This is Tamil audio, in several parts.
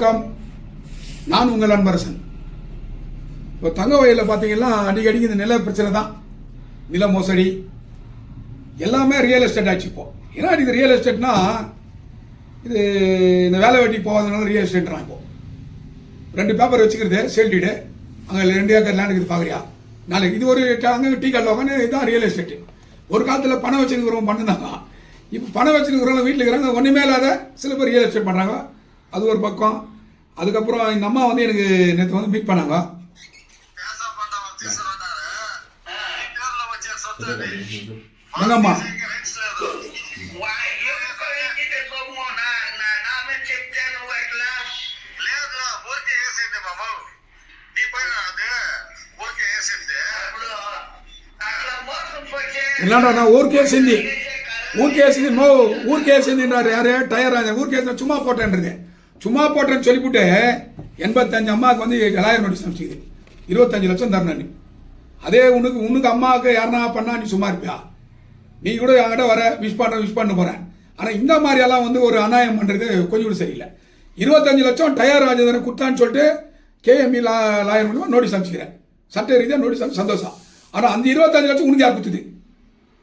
வணக்கம், நான் உங்கள் அன்பரசன். இப்போ தங்க வயலில் பார்த்தீங்கன்னா அடிக்கடி இந்த நில பிரச்சனை தான், நில மோசடி எல்லாமே ரியல் எஸ்டேட் ஆச்சு. இப்போ ஏன்னா இது ரியல் எஸ்டேட்னா இது இந்த வேலை வெட்டி போகாதனால ரியல் எஸ்டேட்றான். இப்போ 2 பேப்பர் வச்சுக்கிறது சேல் டீடு, அங்கே 2 ஏக்கர் லேண்ட் இருக்குது பார்க்குறியா, நாளைக்கு இது ஒரு அங்கே டீ கட்டில் உட்காந்து இதுதான் ரியல் எஸ்டேட்டு. ஒரு காலத்தில் பணம் வச்சுருக்கிறவங்க பண்ணுனாங்க, இப்போ பணம் வச்சுருக்கிறவங்க வீட்டில் இருக்கிறாங்க, ஒன்றுமே இல்லாத சில பேர் ரியல் எஸ்டேட் பண்ணுறாங்க. அது ஒரு பக்கம். அதுக்கப்புறம் இந்த அம்மா வந்து எனக்கு நேற்று வந்து மீட் பண்ணாங்க. என்னம்மா என்னடா நான் ஊருக்கே செஞ்சு யாரு டயர் ஊருக்கே சும்மா போட்டேன், சும்மா போட்டேன்னு சொல்லிவிட்டு 85 அம்மாவுக்கு வந்து 7,000 நோட்டீஸ் அனுப்பிச்சிது, 25 லட்சம் தரணும். அதே உனக்கு அம்மாவுக்கு யாருன்னா பண்ணா நீ சும்மா இருப்பியா? நீ கூட என்கிட்ட வர விஷ் பண்ண போறேன். ஆனால் இந்த மாதிரியெல்லாம் வந்து ஒரு அநியாயம் பண்ணுறது கொஞ்சம் கூட சரியில்லை. 25 லட்சம் டயர் ராஜேந்திரன் குத்தான்னு சொல்லிட்டு கேஎம்இ லாயர் மூலமாக நோட்டீஸ் அனுப்பிச்சிக்கிறேன், சட்ட ரீதியாக நோட்டீஸ் அனுப்பி சந்தோஷம். ஆனால் அந்த 25 லட்சம் உனக்கு யார் குத்துது?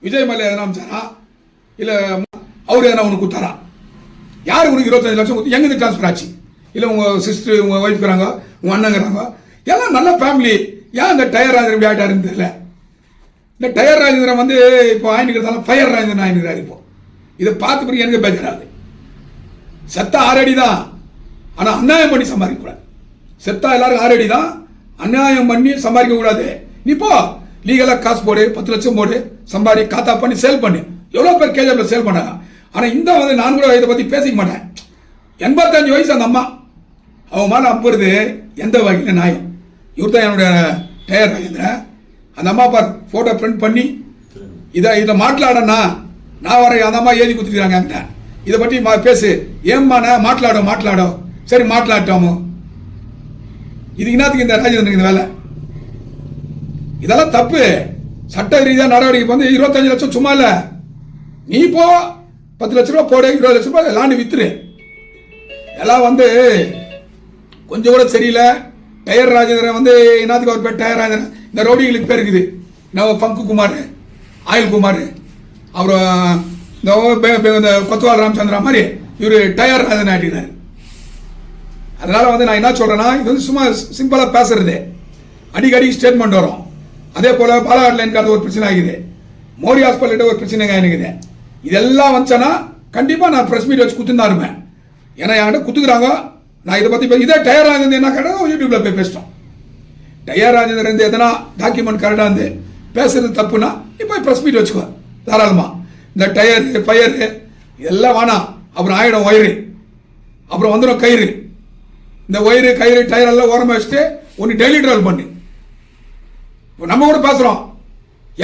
விஜய் மல்ல எதனா அனுப்பிச்சாரா, இல்லை அவர் எதனா உனக்கு குத்தாரா? யார் உனக்கு 25 லட்சம் குத்து? எங்கேருந்து டிரான்ஸ்ஃபர் ஆச்சு? இல்லை உங்கள் சிஸ்டர், உங்கள் ஒய்ஃப்கிறாங்க, உங்கள் அண்ணங்கிறாங்க, எல்லாம் நல்ல ஃபேமிலி. ஏன் அந்த டயர் ராஜேந்திரன் இப்படி ஆகிட்டாருன்னு தெரியல. இந்த டயர் ராஜேந்திரன் வந்து இப்போ ஆயினுக்கிறதால ஃபயர் ராஜேந்திரன் ஆயினுக்கிறார். இப்போ இதை பார்த்து பிறகு எனக்கு பேசுறாரு. செத்தா 6 அடி தான், ஆனால் அநியாயம் பண்ணி சம்பாதிக்கக்கூடாது. செத்தா எல்லாரும் 6 அடி தான், அநியாயம் பண்ணி சம்பாதிக்க கூடாது. நீ போ லீகலாக காசு போடு, 10 லட்சம் போடு, சம்பாதி காத்தா பண்ணி சேல் பண்ணு. எவ்வளோ பேர் கேஜிஎஃப்ல சேல் பண்ணாங்க. ஆனால் இந்த வந்து நான் கூட இதை பற்றி பேசிக்க மாட்டேன். 85 வயசு அந்த அம்மா, அவன் மேலே அம்புறது எந்த வகையில் நியாயம்? இவர் தான் என்னுடைய டயர் ராஜேந்திரன். அந்த அம்மா பார் ஃபோட்டோ பிரிண்ட் பண்ணி இதை மாட்டலாடண்ணா நான் வர அந்த அம்மா எழுதி கொடுத்துருக்காங்க என்கிட்ட. இதை பற்றி பேசு. ஏம்மாண்ணா மாட்டலாடோ சரி மாட்டலாட்டோமோ. இதுக்கு என்னத்துக்கு இந்த ராஜேந்திரனுக்கு இந்த வேலை? இதெல்லாம் தப்பு. சட்ட ரீதியாக நடவடிக்கை வந்து 25 லட்சம் சும்மா இல்லை. நீ போ 10 லட்ச ரூபா போடு, 20 லட்ச ரூபாய் லேண்டு வித்துரு. எல்லாம் வந்து கொஞ்சம் கூட சரியில்லை. டயர் ராஜேந்திரன் வந்து என்னத்துக்கு அவர் பேர் டயர் ராஜேந்திரன்? இந்த ரவுடிகளுக்கு பேர் இருக்குது. நம்ம பங்கு குமார், ஆயில் குமார், அப்புறம் இந்த கொத்துவால் ராமச்சந்திரா மாதிரி இவர் டயர் ராஜேந்திரன் ஆட்டினார். அதனால வந்து நான் என்ன சொல்றேன்னா, இது வந்து சும்மா சிம்பிளாக பேசுறது, அடிக்கடி ஸ்டேட்மெண்ட் வரும். அதே போல பாலாகாட்டில் எனக்கு ஒரு பிரச்சனை ஆகுது, மோடி ஹாஸ்பிட்டல் ஒரு பிரச்சனை ஆகிருக்குது. இதெல்லாம் வந்துச்சுன்னா கண்டிப்பாக நான் ப்ரெஸ் மீட் வச்சு குத்துன்னு தான் இருப்பேன். ஏன்னா என்கிட்ட குத்துக்கிறாங்க. நான் இதை பற்றி இதே டயர் ராஜேந்திரன் என்ன கேட்டால் யூடியூப்ல போய் பேசிட்டோம். டயர் ராஜேந்திரன் இருந்து எதனா டாக்குமெண்ட் கரெக்டாக இருந்து பேசுறது தப்புனா நீ போய் ப்ரெஸ் மீட் வச்சுக்கோ தாராளமாக. இந்த டயரு ஃபயரு இதெல்லாம் வேணாம். அப்புறம் ஆயிடும் ஒயரு, அப்புறம் வந்துடும் கயிறு. இந்த ஒயரு கயிறு டயர் எல்லாம் ஓரமாக வச்சுட்டு ஒன்று டெய்லி ட்ராவல் பண்ணு. நம்ம கூட பேசுகிறோம்,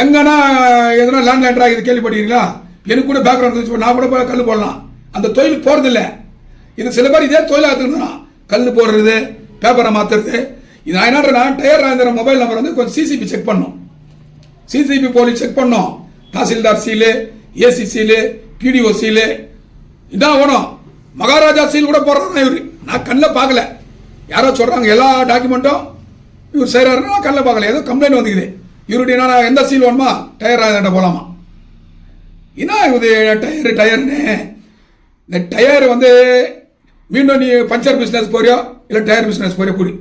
எங்கன்னா எதனா லேண்ட் ஆகிது கேள்விப்பட்டீங்களா? எனக்கு கூட பேக்ரவுண்ட் இருந்துச்சு, நான் கூட போய் கல் போடலாம். அந்த தொழில் போகிறதில்ல. இது சில பேர் இதே தொழிலாக எடுத்துக்கணும், கல் போடுறது, பேப்பரை மாற்றுறது. இது நான் என்ன டயர் ராஜேந்திரன் மொபைல் நம்பர் வந்து கொஞ்சம் சிசிபி செக் பண்ணோம், சிசிபி போலீஸ் செக் பண்ணோம், தாசில்தார் seal, AC seal, BDO seal இதான் வேணும். மகாராஜா சீல் கூட போடுறதா இவர். நான் கண்ணில் பார்க்கல, யாரோ சொல்கிறாங்க எல்லா டாக்குமெண்ட்டும் இவர் செய்கிறாருன்னா நான் கண்ணில் பார்க்கல. ஏதோ கம்ப்ளைண்ட் வந்துக்குது இவருடைய. நான் எந்த சீல் வேணுமா டயர் ராஜேந்திரன் போகலாமா? என்ன இது டயர்னு? இந்த டயர் வந்து மீண்டும் நீ பஞ்சர் பிஸ்னஸ் போறியோ இல்லை டயர் பிஸ்னஸ் போறியோ கூடி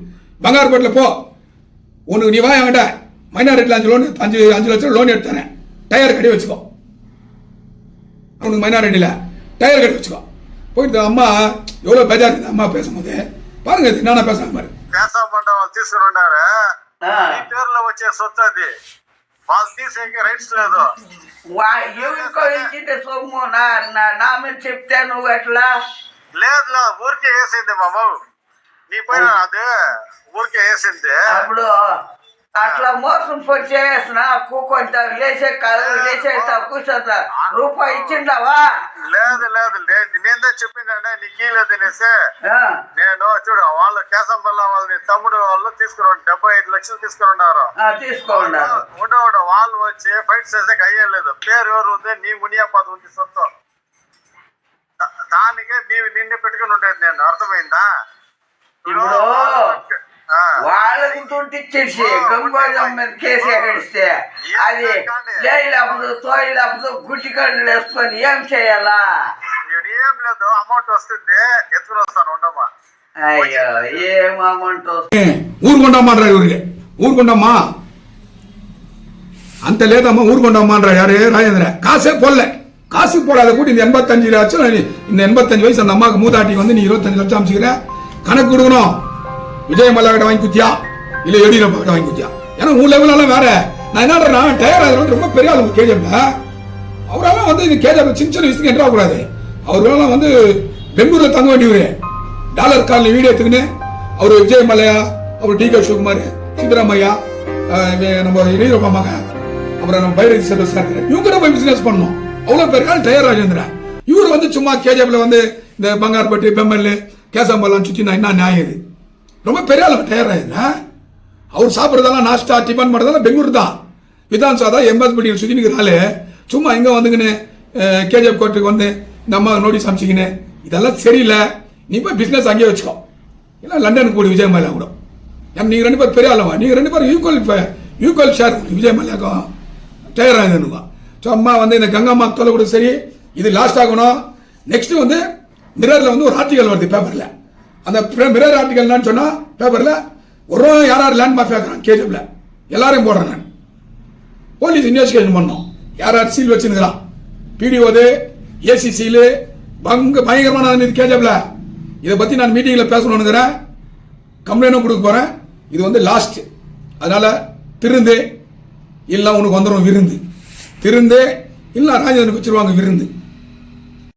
பங்காரப்பேட்டில் போ. உனக்கு நீ வா என்கிட்ட மைனாரிட்டியில் 5 லட்சம் லோன் எடுத்தானே, டயர் கட்டி வச்சுக்கோ. உனக்கு மைனாரிட்டியில் டயர் கட்டி வச்சுக்கோ. போயிட்டு அம்மா எவ்வளோ பேஜார் இருக்குது அம்மா பேசும்போது பாருங்க. என்னென்ன பேசுறாங்க பாரு. కేశవ పంట వాళ్ళు తీసుకున్నారు, నీ పేరులో వచ్చే సొత్తు అది. వాళ్ళు తీసేకి రైట్స్ లేదు. ఎవరికో ఇచ్చింటే సొమ్ము నా మీద చెప్తే నువ్వు ఎట్లా? లేదు లేదు, ఊరికే వేసింది మామ. నీ పైన అది ఊరికే వేసింది. అప్పుడు అట్లా మోసం పోయి చేసిన కొంత లేచే కూర్చోతా రూపాయి ఇచ్చిండవా? లేదు లేదు లేదు, నేనే చెప్పిందంటే నీకు ఇలేదు అనేసి. నేను చూడు వాళ్ళు కేశంపల్ల వాళ్ళని తమ్ముడు వాళ్ళు తీసుకున్నారు, 75 లక్షలు తీసుకున్నారు. ఉండవడ వాళ్ళు వచ్చి ఫైట్ చేసేకి అయ్యలేదు. పేరు ఎవరు ఉంది? నీ మునియాపాత ఉంది సొత్తు. దానికి నీవు నిన్ను పెట్టుకుని ఉండేది. నేను అర్థమైందా? ఇప్పుడు వాళ్ళకి దుడ్డిచ్చేసి గంగోళం మీద కేసు ఎగడిస్తే అది లేకపోతే తోయలేకపోతే గుడ్డి కళ్ళు వేసుకొని ఏం చేయాలా? ఏం లేదు, అమౌంట్ వస్తుంది ఎత్తుకుని వస్తాను ఉండమ్మా. అయ్యో ఏం అమౌంట్ ఊరుకుంటామా ఊరికి ఊరుకుంటామా అంత లేదம்மா ஊருக்கொண்டாமான்ற யாரு ராஜேந்திர காசே போடல காசு போடாத கூட்டி இந்த 85 லட்சம் இந்த 85 வயசு அந்த அம்மாவுக்கு மூதாட்டிக்கு வந்து நீ 25 லட்சம் அமைச்சுக்கிற கணக்கு கொடுக்கணும். விஜய் மல்லா கிட்ட வாங்கி குத்தியா இல்ல எடியூரப்பா கிட்ட வாங்கி குத்தியா? ஏன்னா உன் லெவலெல்லாம் வேற. நான் என்னன்றா டயர் ஆகுது ரொம்ப பெரிய ஆளு கேஜப்ல அவரெல்லாம் வந்து இந்த கேஜப்ல சின்ன சின்ன விஷயத்துக்கு என்ட்ரா கூடாது. அவரெல்லாம் வந்து பெங்களூர்ல தங்க வேண்டியவரு டாலர் காலனி வீடியோ எடுத்துக்கின்னு அவர் விஜய் மல்லையா அவர் டி கே சிவகுமார் சித்தராமையா நம்ம எடியூரப்பா மகன் அப்புறம் நம்ம பைரவி செல்வஸ் சார் இவங்க கூட போய் பிசினஸ் பண்ணோம். அவ்வளவு பேர் டயர் ராஜேந்திரன் இவர் வந்து சும்மா கேஜப்ல வந்து இந்த பங்கார்பட்டி பெம்பல் கேசம்பல்லாம் சுற்றி நான் என்ன நியாயம் இது? ரொம்ப பெரிய ஆளு டயர் ராஜேந்திரன். அவர் சாப்பிட்றதெல்லாம் நாஸ்டா டிஃபன் பண்ணுறதெல்லாம் பெங்களூர் தான். விதான் சாதா எம்எஸ்பி சுற்றி நிற்கிறாள் சும்மா இங்கே வந்துக்கின்னு கேஜப் கோர்ட்டுக்கு வந்து இந்த அம்மா நோட்டீஸ் அமைச்சிக்கின்னு இதெல்லாம் சரியில்லை. நீ போய் பிஸ்னஸ் அங்கேயே வச்சுக்கோ. இல்லை லண்டனுக்கு போய் விஜய் மல்லையா கூட ஏன்னா நீங்கள் 2 பேர் பெரிய ஆளவா, நீங்கள் 2 பேரும் ஈக்குவல் ஷேர் விஜய் மல்லையாக்கும் டயர் ஆகுதுன்னுவா. ஸோ அம்மா வந்து இந்த கங்கம்மா தொலை கூட சரி இது லாஸ்ட் ஆகணும். நெக்ஸ்ட் வந்து மிரரில் வந்து ஒரு ஆர்டிகல் வருது பேப்பரில். அந்த மிரர் ஆர்டிகல் என்னன்னு சொன்னால் பேப்பரில் ஒரு யார் லேண்ட் மாஃபியா இருக்கிறான் கேஜப்ல எல்லாரையும் போடுறேன் நான். போலீஸ் இன்வெஸ்டிகேஷன் பண்ணோம் யார் சீல் வச்சுருக்கிறான் பிடிஓது ஏசி சீலு பயங்கரமான இது கேஜப்ல. இதை பற்றி நான் மீட்டிங்கில் பேசணும்னுங்கிறேன். கம்ப்ளைண்டும் கொடுக்க போகிறேன். இது வந்து லாஸ்ட். அதனால திருந்து இல்லை உனக்கு வந்துடும் விருந்து. திருந்து இல்லை ராஜேந்திரனுக்கு வச்சிருவாங்க விருந்து.